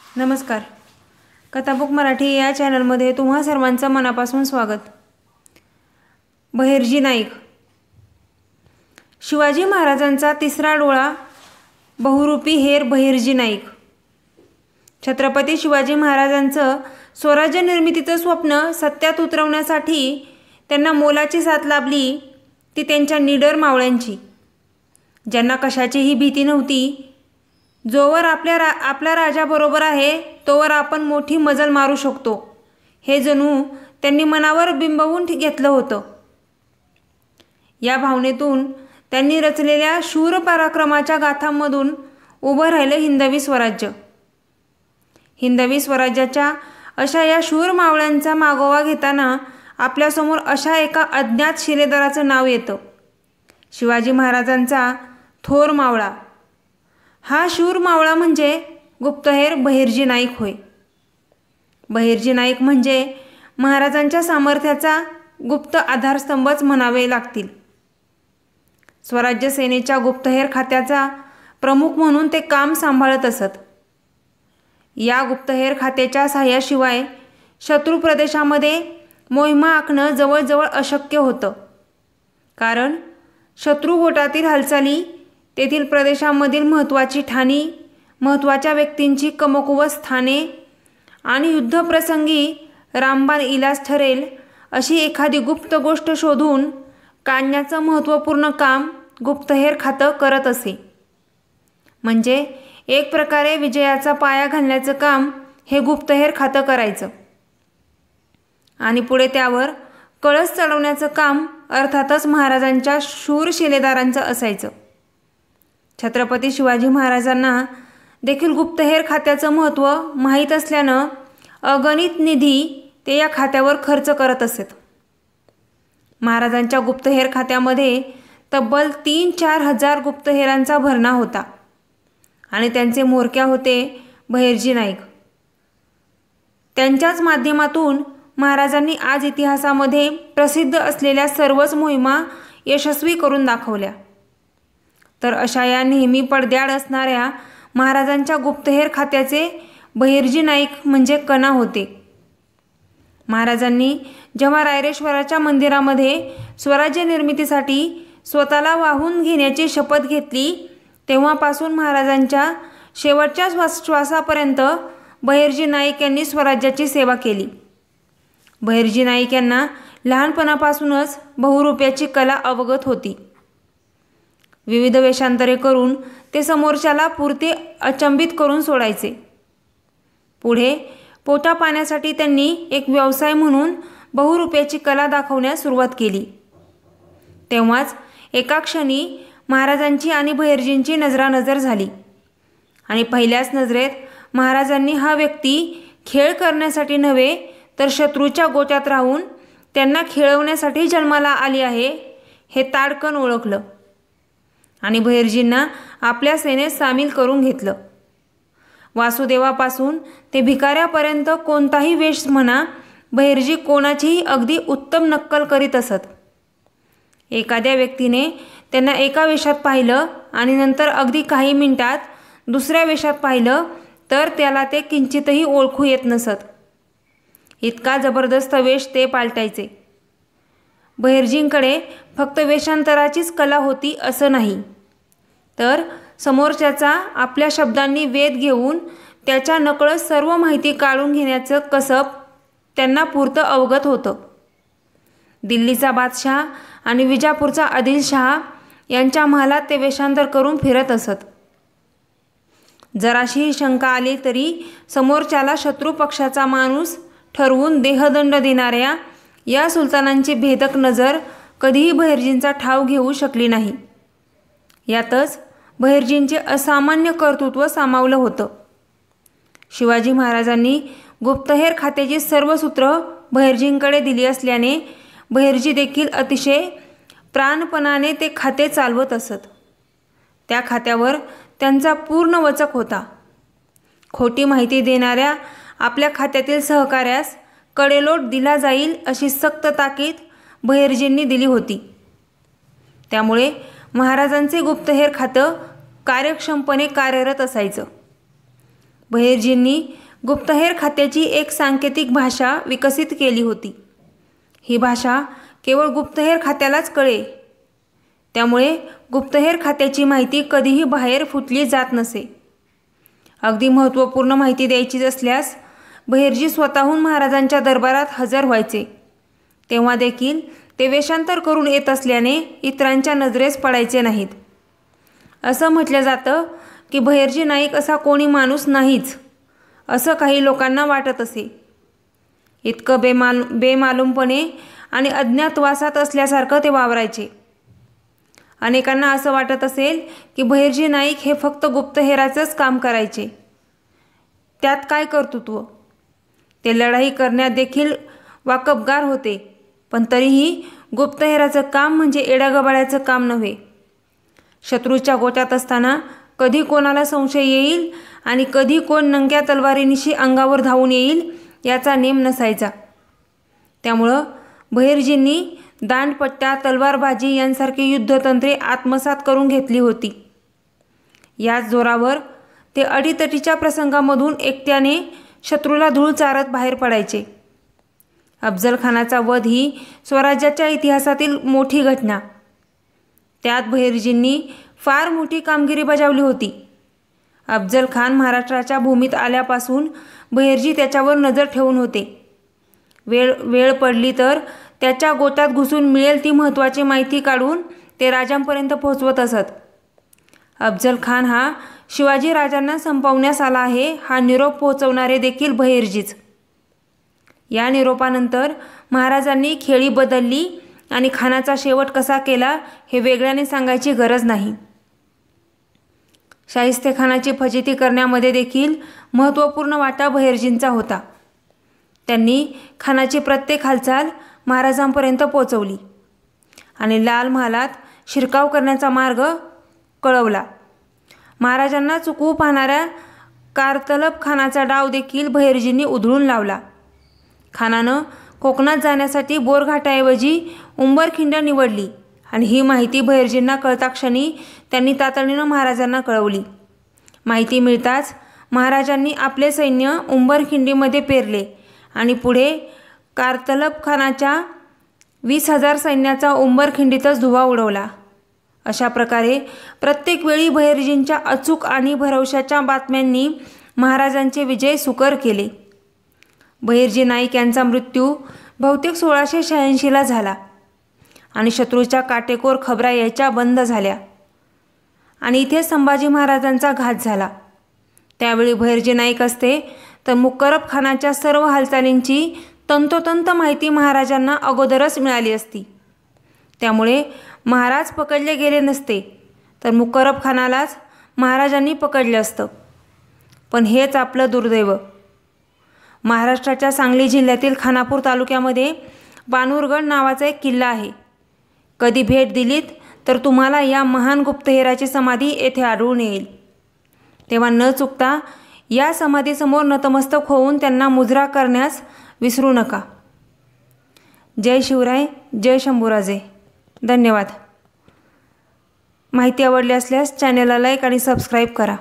नमस्कार. कथाबुक मराठी या चॅनलमध्ये तुम्हा सर्वांचं मनापासून स्वागत. बहिर्जी नाईक. शिवाजी महाराजांचा तिसरा डोळा बहुरूपी हेर बहिर्जी नाईक. छत्रपती शिवाजी महाराजांचं स्वराज्य निर्मितीचं स्वप्न सत्यात उतरवण्यासाठी त्यांना मोलाची साथ लाभली ती त्यांच्या निडर मावळ्यांची, ज्यांना कशाचीही भीती नव्हती. जोवर आपला राजा बरोबर आहे तोवर आपण मोठी मजल मारू शकतो, हे जणू त्यांनी मनावर बिंबवून घेतलं होतं. या भावनेतून त्यांनी रचलेल्या शूर पराक्रमाच्या गाथांमधून उभं राहिलं हिंदवी स्वराज्य. हिंदवी स्वराज्याच्या अशा या शूर मावळ्यांचा मागोवा घेताना आपल्यासमोर अशा एका अज्ञात शिलेदाराचं नाव येतं, शिवाजी महाराजांचा थोर मावळा. हा शूर मावळा म्हणजे गुप्तहेर बहिर्जी नाईक होय. बहिर्जी नाईक म्हणजे महाराजांच्या सामर्थ्याचा गुप्त आधारस्तंभच म्हणावे लागतील. स्वराज्य सेनेच्या गुप्तहेर खात्याचा प्रमुख म्हणून ते काम सांभाळत असत. या गुप्तहेर खात्याच्या साह्याशिवाय शत्रू प्रदेशामध्ये मोहिमा आखणं जवळजवळ अशक्य होतं, कारण शत्रू गोटातील हालचाली, तेथील प्रदेशामधील महत्त्वाची ठाणी, महत्त्वाच्या व्यक्तींची कमकुवत स्थाने आणि युद्धप्रसंगी रामबाण इलाज ठरेल अशी एखादी गुप्त गोष्ट शोधून काढण्याचं महत्त्वपूर्ण काम गुप्तहेर खातं करत असे. म्हणजे एक प्रकारे विजयाचा पाया घालण्याचं काम हे गुप्तहेर खातं करायचं आणि पुढे त्यावर कळस चढवण्याचं काम अर्थातच महाराजांच्या शूर शिलेदारांचं असायचं. छत्रपती शिवाजी महाराजांना देखील गुप्तहेर खात्याचं महत्त्व माहीत असल्यानं अगणित निधी ते या खात्यावर खर्च करत असत. महाराजांच्या गुप्तहेर खात्यामध्ये तब्बल 3-4 हजार गुप्तहेरांचा भरणा होता आणि त्यांचे म्होरक्या होते बहिर्जी नाईक. त्यांच्याच माध्यमातून महाराजांनी आज इतिहासामध्ये प्रसिद्ध असलेल्या सर्वच मोहिमा यशस्वी करून दाखवल्या. तर अशा या नेहमी पडद्याआड असणाऱ्या महाराजांच्या गुप्तहेर खात्याचे बहिर्जी नाईक म्हणजे कणा होते. महाराजांनी जेव्हा रायरेश्वराच्या मंदिरामध्ये स्वराज्य निर्मितीसाठी स्वतःला वाहून घेण्याची शपथ घेतली, तेव्हापासून महाराजांच्या शेवटच्या श्वासापर्यंत बहिर्जी नाईक यांनी स्वराज्याची सेवा केली. बहिर्जी नाईक यांना लहानपणापासूनच बहुरूप्याची कला अवगत होती. विविध वेषांतरे करून ते समोरच्याला पुरते अचंबित करून सोडायचे. पुढे पोटा पाण्यासाठी त्यांनी एक व्यवसाय म्हणून बहुरूप्याची कला दाखवण्यास सुरुवात केली. तेव्हाच एका क्षणी महाराजांची आणि बहिर्जींची नजरानजर झाली आणि पहिल्याच नजरेत महाराजांनी हा व्यक्ती खेळ करण्यासाठी नव्हे तर शत्रूच्या गोट्यात राहून त्यांना खेळवण्यासाठी जन्माला आली आहे हे ताडकन ओळखलं आणि बहिर्जींना आपल्या सेनेत सामील करून घेतलं. वासुदेवापासून ते भिकाऱ्यापर्यंत कोणताही वेश म्हणा, बहिर्जी कोणाचीही अगदी उत्तम नक्कल करीत असत. एखाद्या व्यक्तीने त्यांना एका वेशात पाहिलं आणि नंतर अगदी काही मिनिटात दुसऱ्या वेशात पाहिलं तर त्याला ते किंचितही ओळखू येत नसत. इतका जबरदस्त वेश ते पालटायचे. बहिर्जींकडे फक्त वेषांतराचीच कला होती असं नाही, तर समोरच्याचा आपल्या शब्दांनी वेध घेऊन त्याच्या नकळत सर्व माहिती काढून घेण्याचं कसब त्यांना पुरतं अवगत होतं. दिल्लीचा बादशाह आणि विजापूरचा आदिलशहा यांच्या महालात ते वेषांतर करून फिरत असत. जराशीही शंका आली तरी समोरच्याला शत्रू पक्षाचा माणूस ठरवून देहदंड देणाऱ्या या सुलतानांची भेदक नजर कधीही बहिर्जींचा ठाव घेऊ शकली नाही. यातच बहिर्जींचे असामान्य कर्तृत्व सामावलं होतं. शिवाजी महाराजांनी गुप्तहेर खात्याची सर्व सूत्र बहिर्जींकडे दिली असल्याने बहिर्जी देखील अतिशय प्राणपणाने ते खाते चालवत असत. त्या खात्यावर त्यांचा पूर्ण वचक होता. खोटी माहिती देणाऱ्या आपल्या खात्यातील सहकाऱ्यास कडेलोट दिला जाईल अशी सक्त ताकीद बहिर्जींनी दिली होती. त्यामुळे महाराजांचे गुप्तहेर खातं कार्यक्षमपणे कार्यरत असायचं. बहिर्जींनी गुप्तहेर खात्याची एक सांकेतिक भाषा विकसित केली होती। ही भाषा केवळ गुप्तहेर खात्यालाच कळे, त्यामुळे गुप्तहेर खात्याची माहिती कधीही बाहेर फुटली जात नसे। अगदी महत्त्वपूर्ण माहिती द्यायची असल्यास बहिर्जी स्वतःहून महाराजांच्या दरबारात हजर व्हायचे। तेव्हा देखील ते वेषांतर करून येत असल्याने इतरांच्या नजरेस पडायचे नाहीत। असं म्हटलं जातं की बहिर्जी नाईक असा कोणी माणूस नाहीच, असं काही लोकांना वाटत असे। इतकं बेमालूमपणे आणि अज्ञातवासात असल्यासारखं ते वावरायचे। अनेकांना असं वाटत असेल की बहिर्जी नाईक हे फक्त गुप्तहेराचंच काम करायचे, त्यात काय कर्तृत्व। ते लढाई करण्यात देखील वाकबगार होते, पण तरीही गुप्तहेराचं काम म्हणजे एडागबाळ्याचं काम नव्हे। शत्रूच्या गोट्यात असताना कधी कोणाला संशय येईल आणि कधी कोण नंग्या तलवारीनिशी अंगावर धावून येईल याचा नेम नसायचा। त्यामुळं बहिर्जींनी दांडपट्ट्या, तलवारबाजी यांसारखी युद्धतंत्रे आत्मसात करून घेतली होती। याच जोरावर ते अडीतटीच्या प्रसंगामधून एकट्याने शत्रूला धूळ चारत बाहेर पडायचे। अफजल खानाचा वध ही स्वराज्याच्या इतिहासातील मोठी घटना। त्यात बहिर्जींनी फार मोठी कामगिरी बजावली होती। अफजल खान महाराष्ट्राच्या भूमीत आल्यापासून बहिर्जी त्याच्यावर नजर ठेवून होते। वेळ पडली तर त्याच्या गोट्यात घुसून मिळेल ती महत्त्वाची माहिती काढून ते राजांपर्यंत पोहोचवत असत। अफजल खान हा शिवाजी राजांना संपवण्यास आला आहे हा निरोप पोहोचवणारे देखील बहिर्जीच। या निरोपानंतर महाराजांनी खेळी बदलली आणि खानाचा शेवट कसा केला हे वेगळ्याने सांगायची गरज नाही। शाहिस्तेखानाची फजिती करण्यामध्ये देखील महत्त्वपूर्ण वाटा बहिर्जींचा होता। त्यांनी खानाची प्रत्येक हालचाल महाराजांपर्यंत पोहोचवली आणि लाल महालात शिरकाव करण्याचा मार्ग कळवला। महाराजांना चुकवू पाहणाऱ्या कारतलब खानाचा डाव देखील बहिर्जींनी उधळून लावला। खानानं कोकणात जाण्यासाठी बोरघाटाऐवजी उंबरखिंड निवडली आणि ही माहिती बहिर्जींना कळताक्षणी त्यांनी तातडीनं महाराजांना कळवली। माहिती मिळताच महाराजांनी आपले सैन्य उंबरखिंडीमध्ये पेरले आणि पुढे कारतलब खानाच्या 20,000 सैन्याचा उंबरखिंडीतच धुव्वा उडवला। अशा प्रकारे प्रत्येक वेळी बहिर्जींच्या अचूक आणि भरवशाच्या बातम्यांनी महाराजांचे विजय सुकर केले। बहिर्जी नाईक यांचा मृत्यू बहुतेक 1686 झाला आणि शत्रूच्या काटेकोर खबरा यायच्या बंद झाल्या आणि इथे संभाजी महाराजांचा घात झाला। त्यावेळी बहिर्जी नाईक असते तर मुकर्रब खानाच्या सर्व हालचालींची तंतोतंत माहिती महाराजांना अगोदरच मिळाली असती। त्यामुळे महाराज पकडले गेले नसते तर मुकर्रब खानालाच महाराजांनी पकडले असतं। पण हेच आपलं दुर्दैव। महाराष्ट्राच्या सांगली जिल्ह्यातील खानापूर तालुक्यामध्ये बाणूरगड नावाचा एक किल्ला आहे। कधी भेट दिलीत तर तुम्हाला या महान गुप्तहेराची समाधी येथे आढळून येईल। तेव्हा न चुकता या समाधीसमोर नतमस्तक होऊन त्यांना मुजरा करण्यास विसरू नका। जय शिवराय, जय शंभूराजे। धन्यवाद। माहिती आवडली असल्यास चॅनेलला लाईक आणि सबस्क्राईब करा।